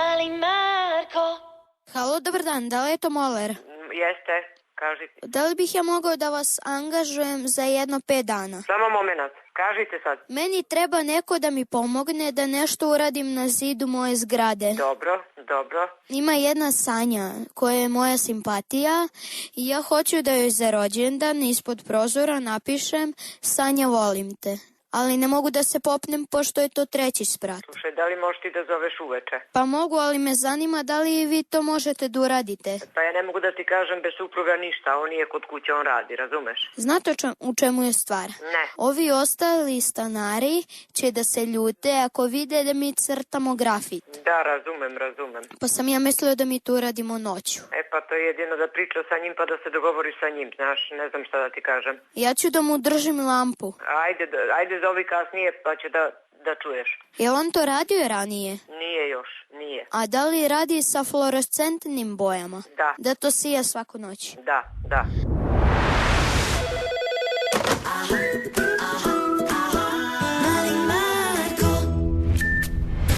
Mali Marko. Halo, dobar dan, da li je to Moler? Jeste, kažite. Da li bih ja mogao da vas angažujem za jedno 5 dana? Samo moment, kažite sad. Meni treba neko da mi pomogne da nešto uradim na zidu moje zgrade. Dobro. Ima jedna Sanja koja je moja simpatija i ja hoću da joj za rođendan ispod prozora napišem Sanja, volim te. Ali ne mogu da se popnem pošto je to 3. sprat. Slušaj, da li možeš ti da zoveš uveče? Pa mogu, ali me zanima da li vi to možete da uradite. Pa ja ne mogu da ti kažem bez supruga ništa, on nije kod kuće, on radi, razumeš? Znate u čemu je stvar? Ne. Ovi ostali stanari će da se ljute ako vide da mi crtamo grafit. Da, razumem. Pa sam ja mislio da mi to uradimo noću. Pa to je jedino da priča sa njim pa da se dogovori sa njim, znaš, ne znam šta da ti kažem. Ja ću da mu držim lampu. Ajde zovi kasnije pa će da čuješ. Je on to radio ranije? Nije još, nije. A da li radi sa fluorescentnim bojama? Da. Da to sija svaku noć? Da.